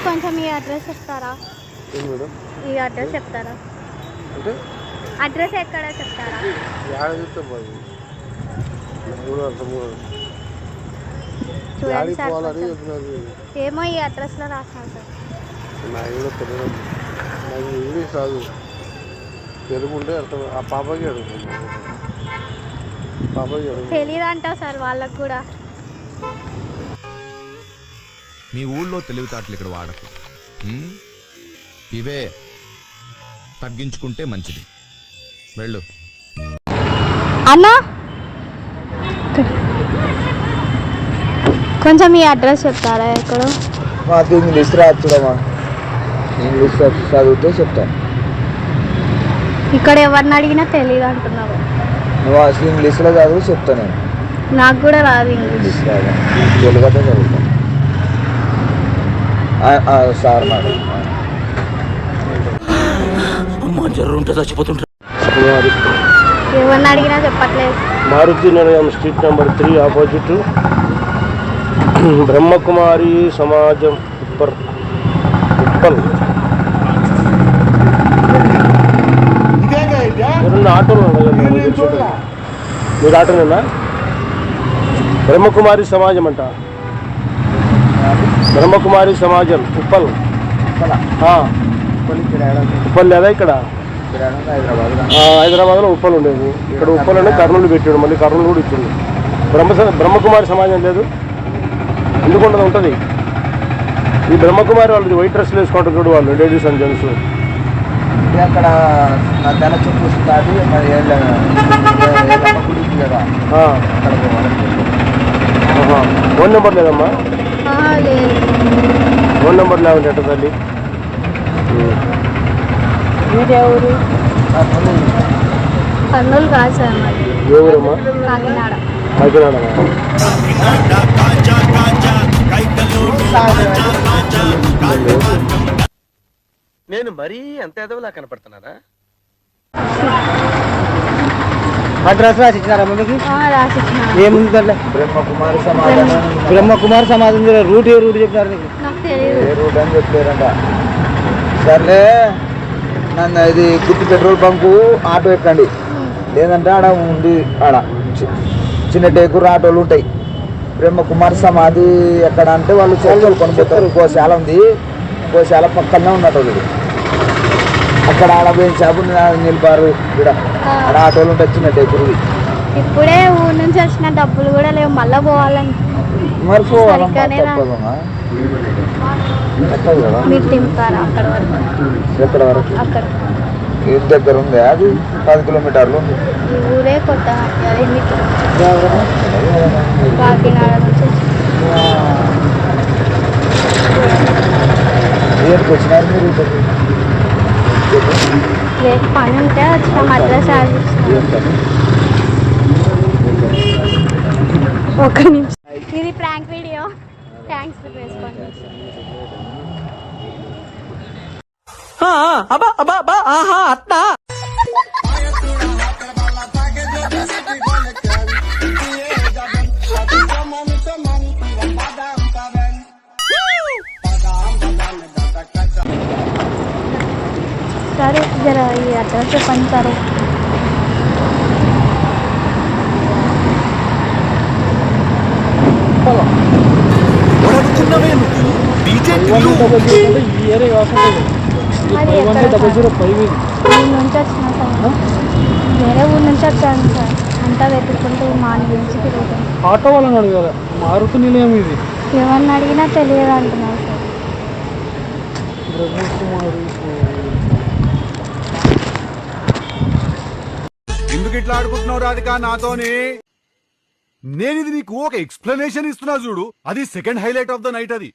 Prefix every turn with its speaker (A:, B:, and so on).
A: కొంచెం ఈ అడ్రస్ చెప్తారా? ఈ అడ్రస్ చెప్తారా?
B: అంటే
A: అడ్రస్ ఎక్కడ చెప్తారా? చూడండి సార్, ఏమో ఈ అడ్రస్లో రాస్తాను సార్.
B: నాకు ఇంగ్లీష్ రాదు, తెలుగు ఉంటే అర్థం. ఆ పాపకి అడుగుతుంది,
A: తెలీదు అంటావు సార్ వాళ్ళకు కూడా.
C: మీ ఊళ్ళో తెలివితేటలు ఇక్కడ వాడకు. ఇవే తగ్గించుకుంటే మంచిది. వెళ్ళు
A: అన్నా, కొంచెం ఈ అడ్రస్ చెప్తారా? ఎక్కడ?
D: మాకు ఇంగ్లీష్ రాదుడమ్మా, ఇంగ్లీష్ చదివితే చెప్తాను.
A: ఇక్కడ ఎవరిని అడిగినా తెలియదు అంటున్నారు.
D: నువ్వు అసలు ఇంగ్లీష్లో చదువు చెప్తా నేను.
A: నాకు కూడా రాదు ఇంగ్లీష్.
D: రాదు, తెలుగు అయితే చదువుతాను సార్. మేడం
A: ఎవరిని అడిగినా చెప్పట్లేదు.
B: మారుతి నిలయం స్ట్రీట్ నెంబర్ 3 ఆపోజిట్ బ్రహ్మకుమారి సమాజం ఉప్పల్. ఆటోలో మీరు ఆటోనేనా? బ్రహ్మకుమారి సమాజం అంట, బ్రహ్మకుమారి సమాజం ఉప్పల్. ఉప్పల్ లేదా ఇక్కడ? హైదరాబాద్లో ఉప్పల్ ఉండేది. ఇక్కడ ఉప్పల్ అంటే కర్నూలు పెట్టాడు, మళ్ళీ కర్నూలు కూడా ఇచ్చింది. బ్రహ్మకుమారి సమాజం లేదు, ఎందుకుంటుంది? ఉంటుంది. ఈ బ్రహ్మకుమారి వాళ్ళది వైట్ డ్రెస్లు వేసుకుంటారు చూడు, వాళ్ళు లేడీస్ అండ్ జెంట్స్.
D: అక్కడ నెల చుట్టూ దాటి గుడికి కదా,
B: ఫోన్ నెంబర్ లేదమ్మా? ఫోన్ నెంబర్ లేవంటే ఎట్ట తల్లి?
A: కర్నూలు కాదు సార్,
B: ఏ ఊరమ్మా?
A: కాకినాడ.
B: కాకినాడ.
E: నేను మరీ అంత ఎదవలా కనపడుతున్నారా?
D: అడ్రస్ రాసి ఇచ్చినారా ముందుకి? ఏముంది దాంట్లో? బ్రహ్మకుమారి సమాజం. బ్రహ్మకుమారి సమాజం రూట్ ఏ రూట్ చెప్పినారు నీకు? ఏ రూట్ అని చెప్పలేరంట. సర్లే, నన్ను ఇది గుర్తు పెట్రోల్ బంకు ఆటో ఎక్కండి, లేదంటే ఆడ ఉంది, ఆడ చిన్న టేకూరు ఆటోలు ఉంటాయి. బ్రహ్మకుమారి సమాధి ఎక్కడ అంటే వాళ్ళు చేతులు కొనుక్కోతారు. గోశాల ఉంది, గోశాల పక్కనే ఉన్నట్టు. అక్కడ ఆడ పోయిన చేపలు నిలిపారు, ఇక్కడ ఆడ ఆటోలు ఉంటాయి చిన్న టేకూరు.
A: ఇప్పుడే ఊరు నుంచి వచ్చిన డబ్బులు కూడా లేవు, మళ్ళీ పోవాలని.
D: మరి పోవాలమ్మా, తప్పదమ్మా.
A: మీరు తింటారా అక్కడ వరకు?
D: ఎక్కడ వరకు?
A: అక్కడ
D: ఇంటి దగ్గర ఉంది, అది 10 కిలోమీటర్లు ఉంది.
A: ఈ ఊరే కొత్త కాకినాడ నుంచి
D: ఏడుకు వచ్చినారు మీరు?
A: రేపు పని ఉంటే వచ్చిన అడ్రస్ ఒక నిమిషం. ఇది prank video, thanks for response.
E: అట్లా
A: సరే, జర ఈ అడ్రస్ చెప్పండి సరే. అది ఊరు నుంచి వచ్చిన సార్, వేరే ఊరు నుంచి వచ్చాను సార్. అంతా వెతుక్కుంటూ మాని గురించి తిరుగుతాను.
B: ఆటో వాళ్ళని అడిగారు, మారుతి నిలయం ఇది.
A: ఎవరిని అడిగినా తెలియదు అంటున్నారు సార్.
C: ఎందుకు ఇట్లా ఆడుకుంటున్నావు రాధిక నాతోని? నేను ఇది నీకు ఒక ఎక్స్ప్లెనేషన్ ఇస్తున్నా చూడు, అది second highlight of the night. అది